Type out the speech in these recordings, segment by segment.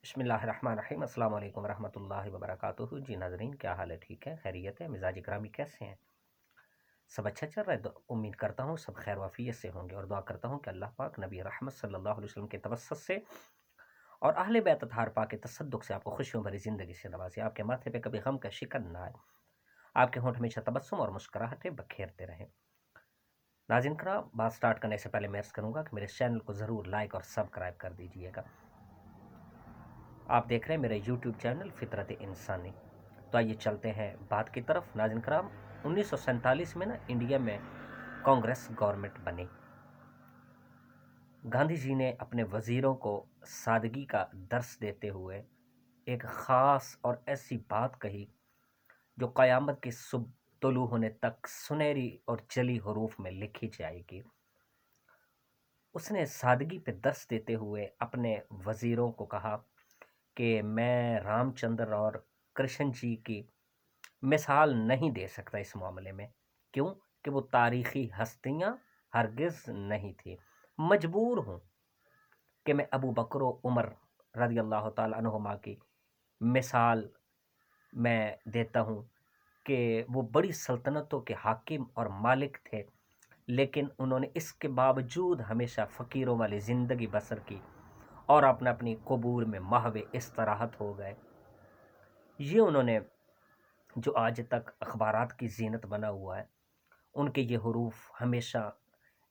بسم اللہ الرحمن الرحیم۔ السلام علیکم ورحمۃ اللہ وبرکاتہ۔ جی ناظرین، کیا حال ہے؟ ٹھیک ہے، خیریت ہے؟ مزاج گرامی کیسے ہیں؟ سب اچھا چل رہا ہے؟ امید کرتا ہوں سب خیر وفیت سے ہوں گے، اور دعا کرتا ہوں کہ اللہ پاک نبی رحمت صلی اللہ علیہ وسلم کے توسط سے اور اہل بیت اطہار پاک کے تصدق سے آپ کو خوشیوں بھری زندگی سے نوازے، آپ کے ماتھے پہ کبھی غم کا شکن نہ آئے، آپ کے ہونٹ ہمیشہ تبسم اور مسکراہٹیں بکھیرتے رہیں۔ ناظرین کرام، بات سٹارٹ کرنے سے پہلے میں عرض کروں گا کہ میرے چینل کو ضرور لائک اور سبسکرائب کر دیجئے گا۔ آپ دیکھ رہے ہیں میرے یوٹیوب چینل فطرت انسانی۔ تو آئیے چلتے ہیں بات کی طرف۔ ناظرین کرام، 1947 میں انڈیا میں کانگریس گورنمنٹ بنی۔ گاندھی جی نے اپنے وزیروں کو سادگی کا درس دیتے ہوئے ایک خاص اور ایسی بات کہی جو قیامت کی صبح طلوع ہونے تک سنہری اور جلی حروف میں لکھی جائے گی۔ اس نے سادگی پہ درس دیتے ہوئے اپنے وزیروں کو کہا کہ میں رام چندر اور کرشن جی کی مثال نہیں دے سکتا اس معاملے میں۔ کیوں؟ کہ وہ تاریخی ہستیاں ہرگز نہیں تھی۔ مجبور ہوں کہ میں ابو بکر و عمر رضی اللہ تعالیٰ عنہما کی مثال میں دیتا ہوں کہ وہ بڑی سلطنتوں کے حاکم اور مالک تھے، لیکن انہوں نے اس کے باوجود ہمیشہ فقیروں والی زندگی بسر کی اور اپنی قبور میں محو استراحت ہو گئے۔ یہ انہوں نے جو آج تک اخبارات کی زینت بنا ہوا ہے، ان کے یہ حروف ہمیشہ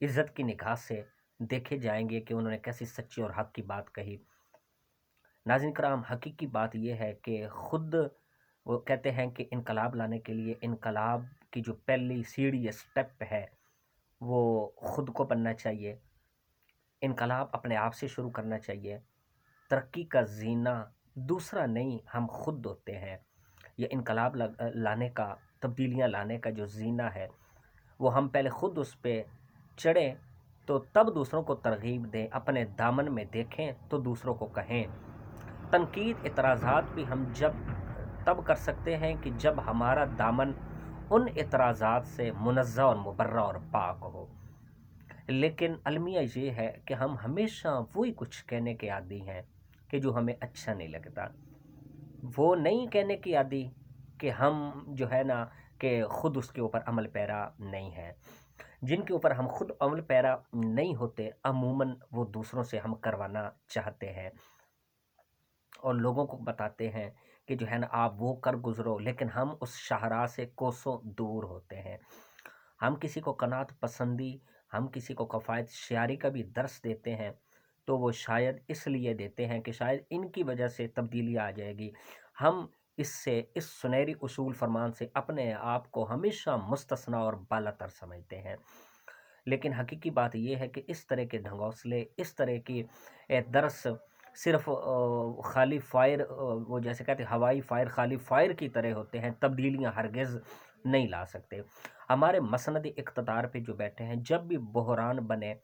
عزت کی نگاہ سے دیکھے جائیں گے کہ انہوں نے کیسی سچی اور حق کی بات کہی۔ ناظرین کرام، حقیقی بات یہ ہے کہ خود وہ کہتے ہیں کہ انقلاب لانے کے لیے انقلاب کی جو پہلی سیڑھی اسٹیپ ہے وہ خود کو بننا چاہیے۔ انقلاب اپنے آپ سے شروع کرنا چاہیے۔ ترقی کا زینہ دوسرا نہیں، ہم خود ہوتے ہیں۔ یہ انقلاب لانے کا، تبدیلیاں لانے کا جو زینہ ہے وہ ہم پہلے خود اس پہ چڑھیں تو تب دوسروں کو ترغیب دیں، اپنے دامن میں دیکھیں تو دوسروں کو کہیں۔ تنقید، اعتراضات بھی ہم تب کر سکتے ہیں کہ جب ہمارا دامن ان اعتراضات سے منزہ اور مبرہ اور پاک ہو۔ لیکن المیہ یہ ہے کہ ہم ہمیشہ وہی کچھ کہنے کے عادی ہیں کہ جو ہمیں اچھا نہیں لگتا، وہ نہیں کہنے کی عادی کہ ہم جو ہے نا کہ خود اس کے اوپر عمل پیرا نہیں ہے۔ جن کے اوپر ہم خود عمل پیرا نہیں ہوتے، عموماً وہ دوسروں سے ہم کروانا چاہتے ہیں اور لوگوں کو بتاتے ہیں کہ جو ہے نا آپ وہ کر گزرو، لیکن ہم اس شاہراہ سے کوسوں دور ہوتے ہیں۔ ہم کسی کو قناعت پسندی، ہم کسی کو کفایت شعاری کا بھی درس دیتے ہیں تو وہ شاید اس لیے دیتے ہیں کہ شاید ان کی وجہ سے تبدیلی آ جائے گی۔ ہم اس سنہری اصول فرمان سے اپنے آپ کو ہمیشہ مستثنی اور بالاتر سمجھتے ہیں۔ لیکن حقیقی بات یہ ہے کہ اس طرح کے ڈھنگوسلے، اس طرح کی درس صرف خالی فائر، وہ جیسے کہتے ہیں ہوائی فائر، خالی فائر کی طرح ہوتے ہیں، تبدیلیاں ہرگز نہیں لا سکتے۔ ہمارے مسند اقتدار پہ جو بیٹھے ہیں، جب بھی بحران بنے،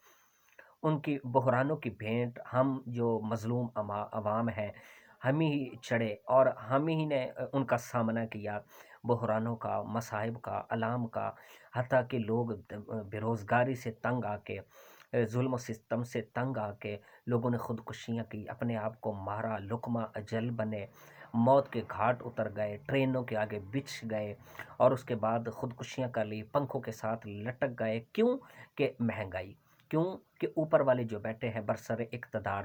ان کی بحرانوں کی بھینٹ ہم جو مظلوم عوام ہیں ہم ہی چڑھے اور ہم ہی نے ان کا سامنا کیا، بحرانوں کا، مصائب کا، الام کا، حتیٰ کہ لوگ بے روزگاری سے تنگ آ کے، ظلم و ستم سے تنگ آ کے لوگوں نے خودکشیاں کی، اپنے آپ کو مارا، لقمہ اجل بنے، موت کے گھاٹ اتر گئے، ٹرینوں کے آگے بچھ گئے اور اس کے بعد خودکشیاں کر لی، پنکھوں کے ساتھ لٹک گئے۔ کیوں؟ کہ مہنگائی۔ کیوں؟ کہ اوپر والے جو بیٹھے ہیں برسر اقتدار،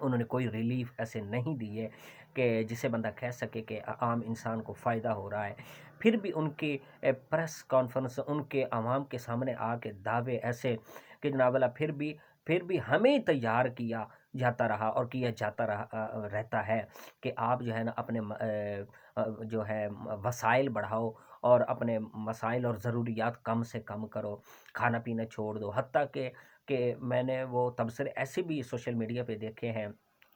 انہوں نے کوئی ریلیف ایسے نہیں دی ہے کہ جسے بندہ کہہ سکے کہ عام انسان کو فائدہ ہو رہا ہے۔ پھر بھی ان کی پریس کانفرنس، ان کے عوام کے سامنے آ کے دعوے ایسے کہ جناب والا پھر بھی ہمیں تیار کیا جاتا رہا اور کیا جاتا رہتا ہے کہ آپ جو ہے نا اپنے جو ہے وسائل بڑھاؤ اور اپنے مسائل اور ضروریات کم سے کم کرو، کھانا پینا چھوڑ دو۔ حتیٰ کہ میں نے وہ تبصرے ایسے بھی سوشل میڈیا پہ دیکھے ہیں،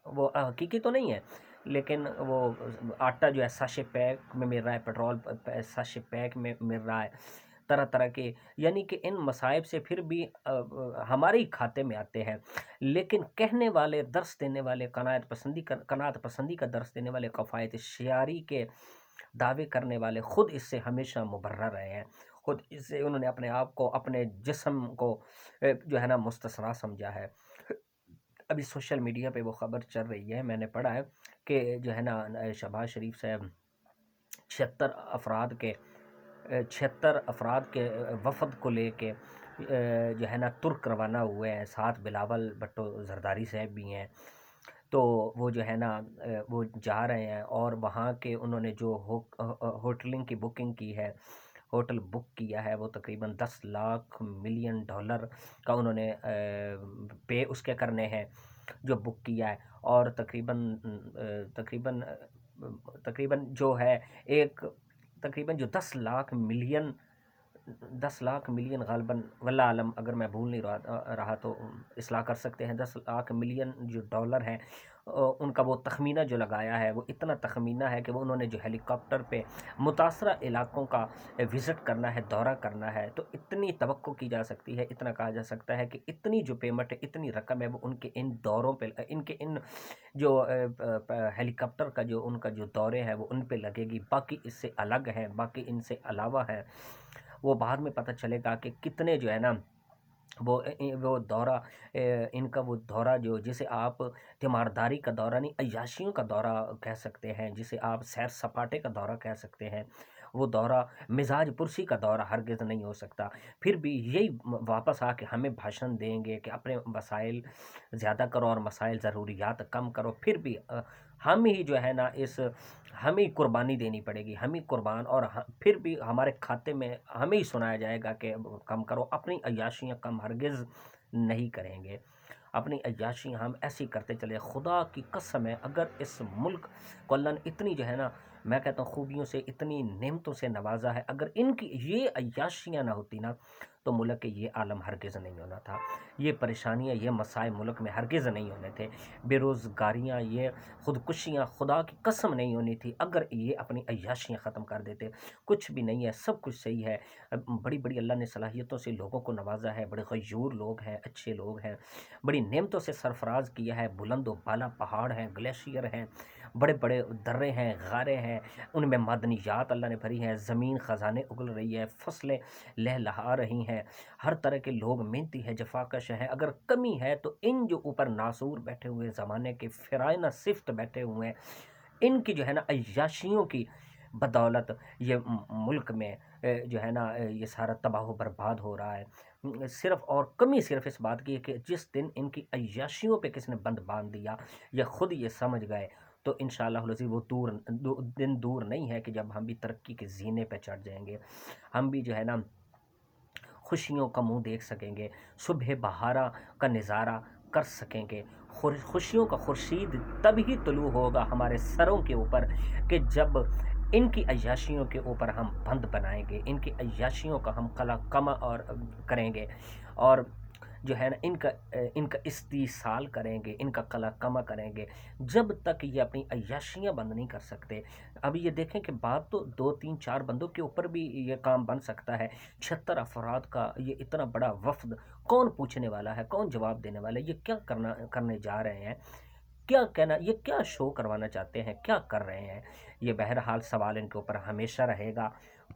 وہ حقیقی تو نہیں ہے لیکن وہ آٹا جو ہے ساشے پیک میں مل رہا ہے، پیٹرول ساشے پیک میں مل رہا ہے، طرح طرح کے، یعنی کہ ان مصائب سے پھر بھی ہمارے ہی کھاتے میں آتے ہیں۔ لیکن کہنے والے، درس دینے والے، قناعت پسندی کا درس دینے والے، کفایت شعاری کے دعوے کرنے والے خود اس سے ہمیشہ مبرہ رہے ہیں، خود اس سے انہوں نے اپنے آپ کو، اپنے جسم کو جو ہے نا مستثنیٰ سمجھا ہے۔ ابھی سوشل میڈیا پہ وہ خبر چل رہی ہے، میں نے پڑھا ہے کہ جو ہے نا شہباز شریف صاحب 76 افراد کے وفد کو لے کے جو ہے نا ترک روانہ ہوئے ہیں، ساتھ بلاول بھٹو زرداری صاحب بھی ہیں۔ تو وہ جو ہے نا وہ جا رہے ہیں، اور وہاں کے انہوں نے جو ہوٹلنگ کی بکنگ کی ہے، ہوٹل بک کیا ہے، وہ تقریباً 10 لاکھ ملین ڈالر کا انہوں نے پے اس کے کرنے ہیں جو بک کیا ہے، اور تقریباً جو ہے ایک تقریباً جو 10 لاکھ ملین غالباً واللہ عالم، اگر میں بھول نہیں رہا تو اصلاح کر سکتے ہیں، 10 لاکھ ملین جو ڈالر ہیں ان کا وہ تخمینہ جو لگایا ہے، وہ اتنا تخمینہ ہے کہ وہ انہوں نے جو ہیلی کاپٹر پہ متاثرہ علاقوں کا وزٹ کرنا ہے، دورہ کرنا ہے، تو اتنی توقع کی جا سکتی ہے، اتنا کہا جا سکتا ہے کہ اتنی جو پیمنٹ ہے، اتنی رقم ہے، وہ ان کے ان دوروں پہ، ان جو ہیلی کاپٹر کا جو ان کا جو دورے ہیں وہ ان پہ لگے گی۔ باقی اس سے الگ ہیں، باقی ان سے علاوہ ہیں، وہ بعد میں پتہ چلے گا کہ کتنے جو ہے نا وہ دورہ، ان کا وہ دورہ جو جسے آپ تیمارداری کا دورہ نہیں، عیاشیوں کا دورہ کہہ سکتے ہیں، جسے آپ سیر سپاٹے کا دورہ کہہ سکتے ہیں، وہ دورہ مزاج پرسی کا دورہ ہرگز نہیں ہو سکتا۔ پھر بھی یہی واپس آ کے ہمیں بھاشن دیں گے کہ اپنے وسائل زیادہ کرو اور مسائل ضروریات کم کرو، پھر بھی ہم ہی جو ہے نا ہمیں قربانی دینی پڑے گی، ہمیں قربان، اور پھر بھی ہمارے کھاتے میں ہمیں ہی سنایا جائے گا کہ کم کرو، اپنی عیاشیاں کم ہرگز نہیں کریں گے۔ اپنی عیاشیاں ہم ایسی کرتے چلے، خدا کی قسم ہے اگر اس ملک کو اللہ نے اتنی جو ہے نا، میں کہتا ہوں خوبیوں سے، اتنی نعمتوں سے نوازا ہے، اگر ان کی یہ عیاشیاں نہ ہوتی نا تو ملک کے یہ عالم ہرگز نہیں ہونا تھا، یہ پریشانیاں، یہ مسائل ملک میں ہرگز نہیں ہونے تھے، بے روزگاریاں، یہ خودکشیاں خدا کی قسم نہیں ہونی تھی اگر یہ اپنی عیاشیاں ختم کر دیتے۔ کچھ بھی نہیں ہے، سب کچھ صحیح ہے، بڑی بڑی اللہ نے صلاحیتوں سے لوگوں کو نوازا ہے، بڑے غیور لوگ ہیں، اچھے لوگ ہیں، بڑی نعمتوں سے سرفراز کیا ہے، بلند و بالا پہاڑ ہیں، گلیشیئر ہیں، بڑے بڑے درے ہیں، غاریں ہیں، ان میں معدنیات اللہ نے بھری ہیں، زمین خزانے اگل رہی ہے، فصلیں لہلہا رہی ہیں، ہر طرح کے لوگ محنتی ہیں، جفاکش ہیں، اگر کمی ہے تو ان جو اوپر ناصور بیٹھے ہوئے زمانے کے فرائنہ صفت بیٹھے ہوئے ہیں، ان کی جو ہے نا عیاشیوں کی بدولت یہ ملک میں جو ہے نا یہ سارا تباہ و برباد ہو رہا ہے۔ صرف اور کمی صرف اس بات کی ہے کہ جس دن ان کی عیاشیوں پہ کس نے بند باندھ دیا یا خود یہ سمجھ گئے تو انشاءاللہ العزیز وہ دن دور نہیں ہے کہ جب ہم بھی ترقی کے زینے پہ چڑھ جائیں گے، ہم بھی جو ہے نا خوشیوں کا منہ دیکھ سکیں گے، صبح بہارا کا نظارہ کر سکیں گے، خوشیوں کا خورشید تب ہی طلوع ہوگا ہمارے سروں کے اوپر کہ جب ان کی عیاشیوں کے اوپر ہم بند بنائیں گے، ان کی عیاشیوں کا ہم قلع کما اور کریں گے، اور جو ہے نا ان کا استیصال کریں گے، ان کا قلع کما کریں گے۔ جب تک یہ اپنی عیاشیاں بند نہیں کر سکتے، ابھی یہ دیکھیں کہ بات تو 2 3 4 بندوں کے اوپر بھی یہ کام بن سکتا ہے، 76 افراد کا یہ اتنا بڑا وفد، کون پوچھنے والا ہے، کون جواب دینے والا ہے، یہ کیا کرنے جا رہے ہیں، کیا کہنا، یہ کیا شو کروانا چاہتے ہیں، کیا کر رہے ہیں، یہ بہرحال سوال ان کے اوپر ہمیشہ رہے گا۔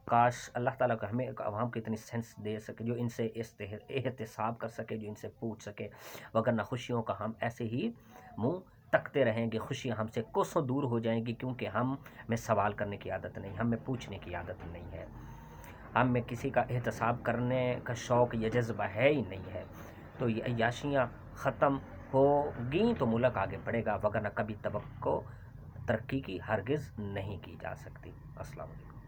کاش اللہ تعالیٰ کو ہمیں عوام کو اتنی سینس دے سکے جو ان سے احتساب کر سکے، جو ان سے پوچھ سکے، وگرنہ خوشیوں کا ہم ایسے ہی منہ تکتے رہیں گے، خوشیاں ہم سے کوسوں دور ہو جائیں گی، کیونکہ ہم میں سوال کرنے کی عادت نہیں، ہم میں پوچھنے کی عادت نہیں ہے، ہم میں کسی کا احتساب کرنے کا شوق یا جذبہ ہے ہی نہیں ہے۔ تو یہ عیاشیاں ختم ہوگیں تو ملک آگے بڑھے گا، وگرنہ کبھی توقع ترقی کی ہرگز نہیں کی جا سکتی۔ السلام علیکم۔